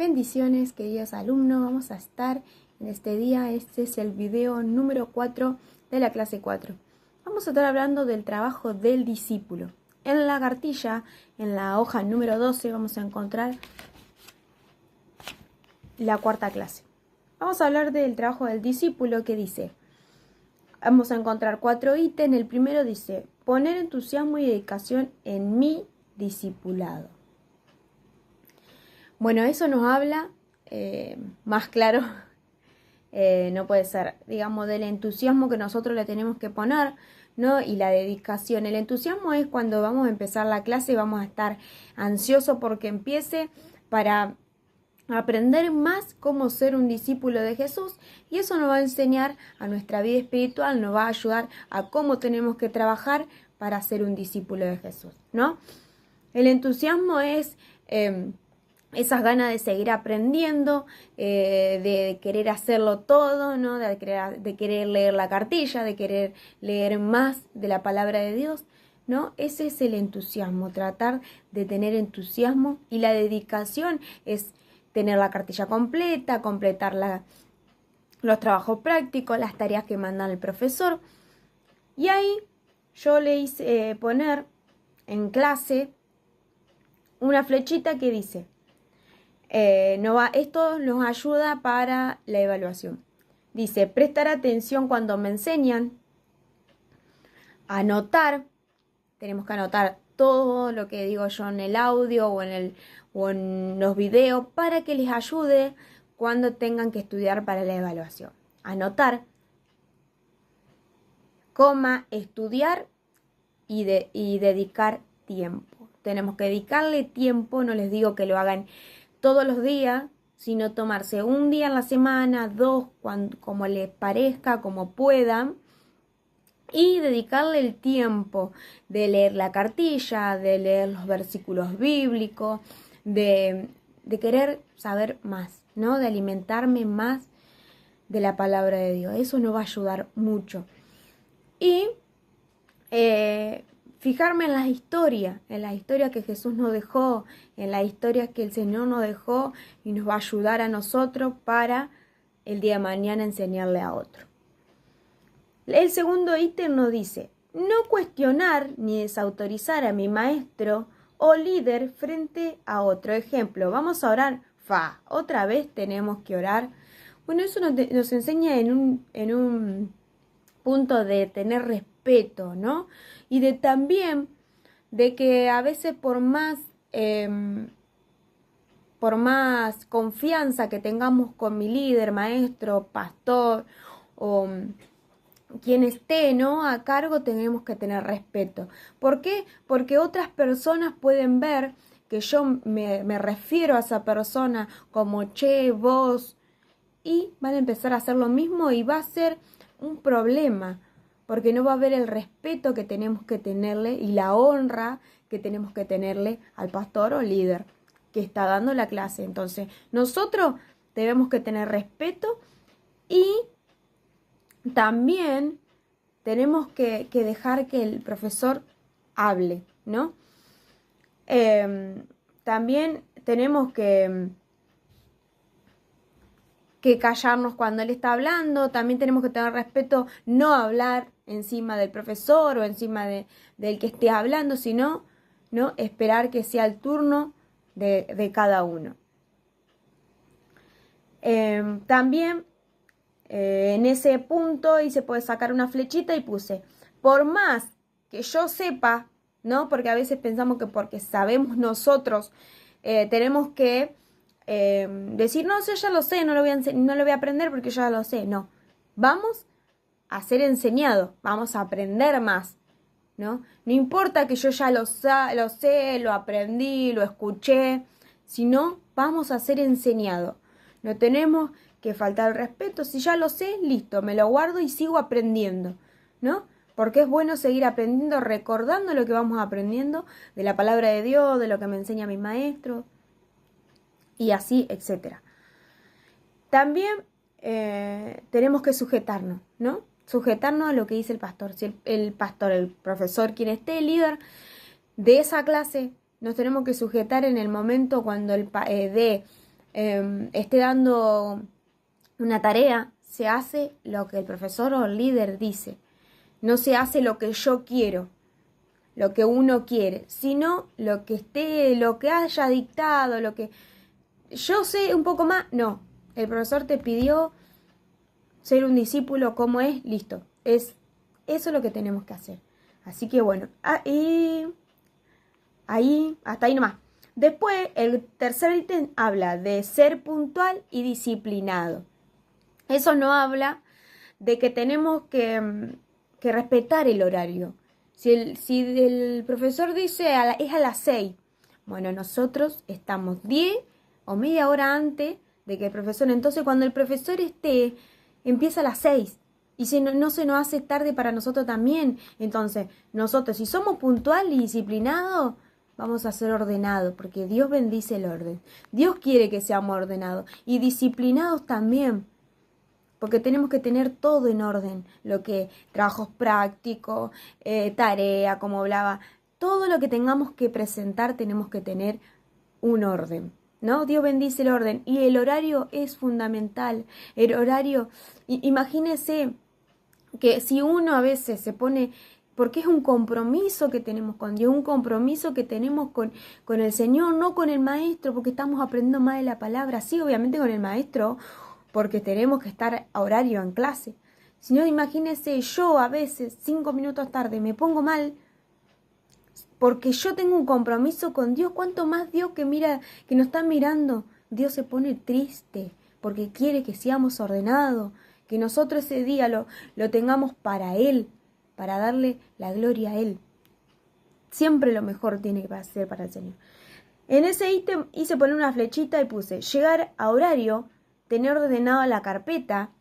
Bendiciones, queridos alumnos. Vamos a estar en este día. Este es el video número 4 de la clase 4. Vamos a estar hablando del trabajo del discípulo. En la cartilla, en la hoja número 12, vamos a encontrar la cuarta clase. Vamos a hablar del trabajo del discípulo que dice, vamos a encontrar 4 ítems. El primero dice, poner entusiasmo y dedicación en mi discipulado. Bueno, eso nos habla, más claro, no puede ser, digamos, del entusiasmo que nosotros le tenemos que poner, ¿no? Y la dedicación. El entusiasmo es cuando vamos a empezar la clase y vamos a estar ansiosos porque empiece para aprender más cómo ser un discípulo de Jesús, y eso nos va a enseñar a nuestra vida espiritual, nos va a ayudar a cómo tenemos que trabajar para ser un discípulo de Jesús, ¿no? El entusiasmo es esas ganas de seguir aprendiendo, de querer hacerlo todo, ¿no? De querer leer la cartilla, de querer leer más de la palabra de Dios, ¿no? Ese es el entusiasmo, tratar de tener entusiasmo, y la dedicación es tener la cartilla completa, completar los trabajos prácticos, las tareas que manda el profesor. Y ahí yo le hice poner en clase una flechita que dice, esto nos ayuda para la evaluación. Dice, prestar atención cuando me enseñan, anotar, tenemos que anotar todo lo que digo yo en el audio o en los videos para que les ayude cuando tengan que estudiar para la evaluación. Anotar, estudiar y dedicar tiempo. Tenemos que dedicarle tiempo, no les digo que lo hagan todos los días, sino tomarse un día en la semana, 2, como les parezca, como puedan, y dedicarle el tiempo de leer la cartilla, de leer los versículos bíblicos, de querer saber más, ¿no? De alimentarme más de la palabra de Dios. Eso nos va a ayudar mucho. Y fijarme en las historias que Jesús nos dejó, en las historias que el Señor nos dejó, y nos va a ayudar a nosotros para el día de mañana enseñarle a otro. El segundo ítem nos dice, no cuestionar ni desautorizar a mi maestro o líder frente a otro. Ejemplo, vamos a orar, otra vez tenemos que orar. Bueno, eso nos enseña en un punto de tener respeto, ¿no? Y de también de que a veces por más confianza que tengamos con mi líder, maestro, pastor o quien esté, ¿no?, a cargo, tenemos que tener respeto. ¿Por qué? Porque otras personas pueden ver que yo me refiero a esa persona como che, vos, y van a empezar a hacer lo mismo y va a ser un problema, porque no va a haber el respeto que tenemos que tenerle y la honra que tenemos que tenerle al pastor o líder que está dando la clase. Entonces, nosotros debemos que tener respeto, y también tenemos que dejar que el profesor hable, ¿no? También tenemos que callarnos cuando él está hablando. También tenemos que tener respeto, no hablar encima del profesor o encima del que esté hablando, sino, ¿no?, esperar que sea el turno de cada uno. También en ese punto se puede sacar una flechita y puse, por más que yo sepa, ¿no? Porque a veces pensamos que porque sabemos nosotros tenemos que decir, no, yo ya lo sé, no lo voy a aprender porque ya lo sé. No, vamos a ser enseñados, vamos a aprender más, ¿no? No importa que yo ya lo sé, lo aprendí, lo escuché, sino vamos a ser enseñados. No tenemos que faltar el respeto. Si ya lo sé, listo, me lo guardo y sigo aprendiendo, ¿no? Porque es bueno seguir aprendiendo, recordando lo que vamos aprendiendo de la palabra de Dios, de lo que me enseña mi maestro, y así, etcétera. También tenemos que sujetarnos, ¿no? Sujetarnos a lo que dice el pastor. Si el pastor, el profesor, quien esté, el líder de esa clase, nos tenemos que sujetar en el momento cuando dé esté dando una tarea, se hace lo que el profesor o el líder dice. No se hace lo que yo quiero, lo que uno quiere, sino lo que haya dictado, lo que yo sé un poco más. No, el profesor te pidió ser un discípulo, como es, listo. Eso es lo que tenemos que hacer. Así que bueno, hasta ahí nomás. Después, el tercer ítem habla de ser puntual y disciplinado. Eso no habla de que tenemos que respetar el horario. Si el profesor dice es a las 6, bueno, nosotros estamos 10 o media hora antes de que el profesor. Entonces, cuando el profesor empieza a las 6 y no se nos hace tarde para nosotros también. Entonces, nosotros, si somos puntuales y disciplinados, vamos a ser ordenados, porque Dios bendice el orden. Dios quiere que seamos ordenados y disciplinados también, porque tenemos que tener todo en orden, lo que trabajos prácticos, tarea, como hablaba, todo lo que tengamos que presentar tenemos que tener un orden, ¿no? Dios bendice el orden y el horario es fundamental. El horario, imagínese que si uno a veces se pone, porque es un compromiso que tenemos con Dios, un compromiso que tenemos con el Señor, no con el maestro, porque estamos aprendiendo más de la palabra, sí, obviamente con el maestro, porque tenemos que estar a horario en clase. Si no, imagínese, yo a veces 5 minutos tarde me pongo mal porque yo tengo un compromiso con Dios. ¿Cuánto más Dios que nos está mirando? Dios se pone triste porque quiere que seamos ordenados, que nosotros ese día lo tengamos para Él, para darle la gloria a Él. Siempre lo mejor tiene que ser para el Señor. En ese ítem hice poner una flechita y puse llegar a horario, tener ordenada la carpeta,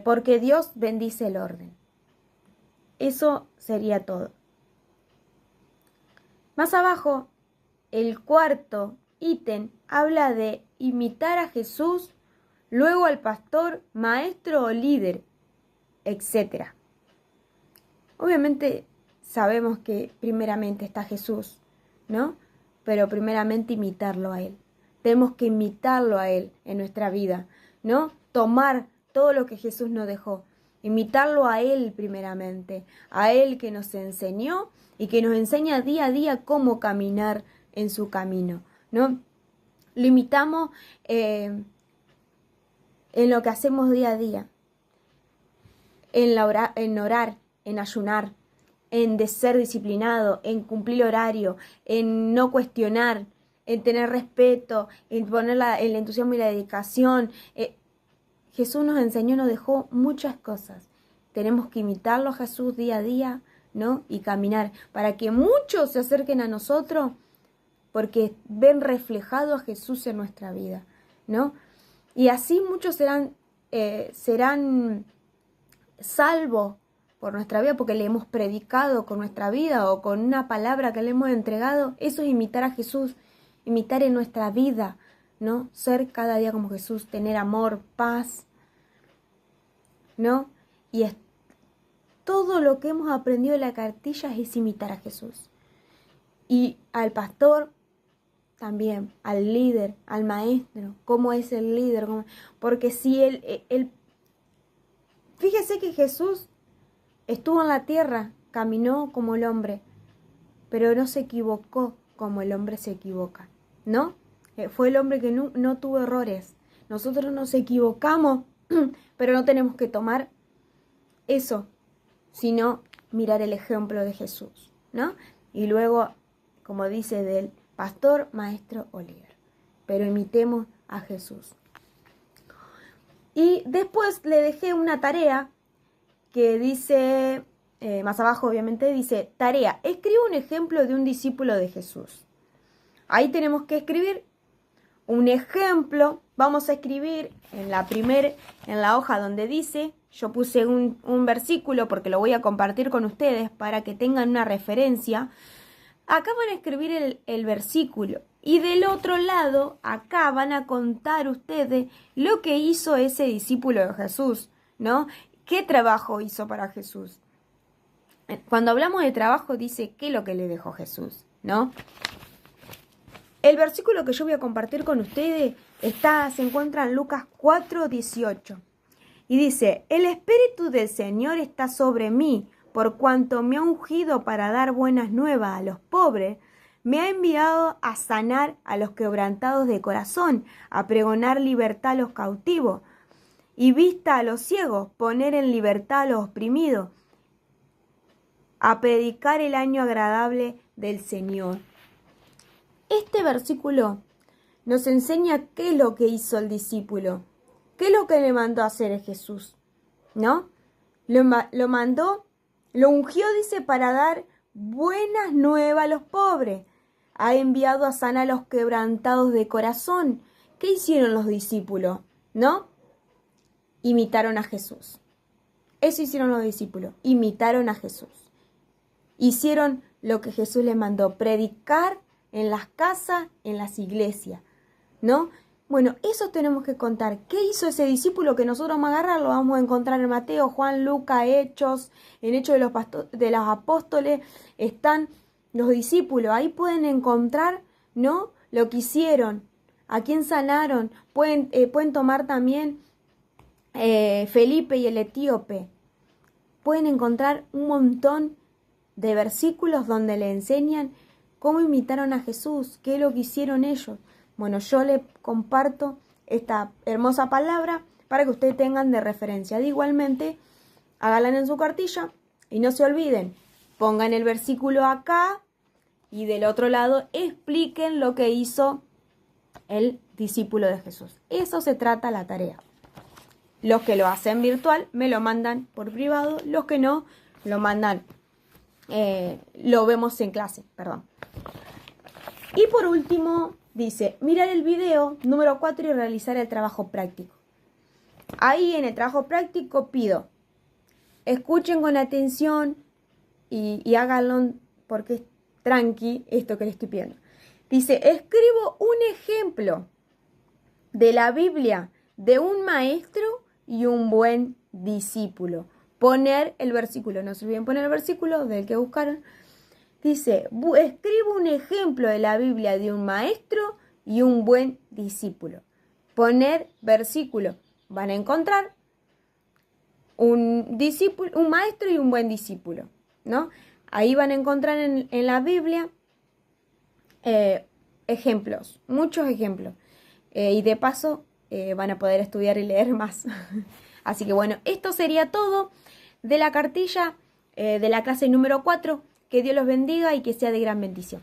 porque Dios bendice el orden. Eso sería todo. Más abajo, el cuarto ítem habla de imitar a Jesús, luego al pastor, maestro o líder, etc. Obviamente sabemos que primeramente está Jesús, ¿no? Pero primeramente imitarlo a Él. Tenemos que imitarlo a Él en nuestra vida, ¿no? Tomar todo lo que Jesús nos dejó. Imitarlo a Él primeramente. A Él que nos enseñó y que nos enseña día a día cómo caminar en su camino, ¿no? Lo imitamos en lo que hacemos día a día. En orar, en ayunar, en ser disciplinado, en cumplir horario, en no cuestionar, en tener respeto, en poner el entusiasmo y la dedicación. Jesús nos enseñó, nos dejó muchas cosas. Tenemos que imitarlo a Jesús día a día, ¿no? Y caminar para que muchos se acerquen a nosotros, porque ven reflejado a Jesús en nuestra vida, ¿no? Y así muchos serán salvos por nuestra vida, porque le hemos predicado con nuestra vida o con una palabra que le hemos entregado. Eso es imitar a Jesús, imitar en nuestra vida, ¿no? Ser cada día como Jesús, tener amor, paz, ¿no? Y todo lo que hemos aprendido de la cartilla es imitar a Jesús. Y al pastor también, al líder, al maestro, cómo es el líder, porque si él fíjese que Jesús estuvo en la tierra, caminó como el hombre, pero no se equivocó como el hombre se equivoca, ¿no? Fue el hombre que no tuvo errores. Nosotros nos equivocamos, pero no tenemos que tomar eso, sino mirar el ejemplo de Jesús, ¿no? Y luego, como dice, del pastor, maestro o líder. Pero imitemos a Jesús. Y después le dejé una tarea que dice, más abajo obviamente, dice, tarea, escribe un ejemplo de un discípulo de Jesús. Ahí tenemos que escribir un ejemplo. Vamos a escribir en la hoja donde dice, yo puse un versículo porque lo voy a compartir con ustedes para que tengan una referencia. Acá van a escribir el versículo y del otro lado, acá van a contar ustedes lo que hizo ese discípulo de Jesús, ¿no? ¿Qué trabajo hizo para Jesús? Cuando hablamos de trabajo dice qué es lo que le dejó Jesús, ¿no? El versículo que yo voy a compartir con ustedes se encuentra en Lucas 4:18. Y dice, el Espíritu del Señor está sobre mí, por cuanto me ha ungido para dar buenas nuevas a los pobres, me ha enviado a sanar a los quebrantados de corazón, a pregonar libertad a los cautivos y vista a los ciegos, poner en libertad a los oprimidos, a predicar el año agradable del Señor. Este versículo nos enseña qué es lo que hizo el discípulo, qué es lo que le mandó a hacer Jesús, ¿no? Lo mandó, lo ungió, dice, para dar buenas nuevas a los pobres. Ha enviado a sanar a los quebrantados de corazón. ¿Qué hicieron los discípulos? ¿No? Imitaron a Jesús. Eso hicieron los discípulos, imitaron a Jesús. Hicieron lo que Jesús les mandó, predicar en las casas, en las iglesias, ¿no? Bueno, eso tenemos que contar. ¿Qué hizo ese discípulo que nosotros vamos a agarrar? Lo vamos a encontrar en Mateo, Juan, Lucas, Hechos, en Hechos de los Apóstoles están los discípulos. Ahí pueden encontrar, ¿no? Lo que hicieron, a quién sanaron. Pueden tomar también Felipe y el etíope. Pueden encontrar un montón de versículos donde le enseñan cómo imitaron a Jesús, qué es lo que hicieron ellos. Bueno, yo le comparto esta hermosa palabra para que ustedes tengan de referencia. Igualmente, háganla en su cartilla y no se olviden, pongan el versículo acá y del otro lado expliquen lo que hizo el discípulo de Jesús. Eso se trata la tarea. Los que lo hacen virtual me lo mandan por privado, los que no lo mandan, lo vemos en clase, perdón. Y por último, dice, mirar el video número 4 y realizar el trabajo práctico. Ahí en el trabajo práctico pido, escuchen con atención y háganlo porque es tranqui esto que les estoy pidiendo. Dice, escribo un ejemplo de la Biblia de un maestro y un buen discípulo. Poner el versículo, no se olviden poner el versículo del que buscaron. Dice, escribo un ejemplo de la Biblia de un maestro y un buen discípulo. Poner versículo. Van a encontrar un maestro y un buen discípulo, ¿no? Ahí van a encontrar en la Biblia ejemplos, muchos ejemplos. Y de paso van a poder estudiar y leer más. Así que bueno, esto sería todo de la cartilla de la clase número 4. Que Dios los bendiga y que sea de gran bendición.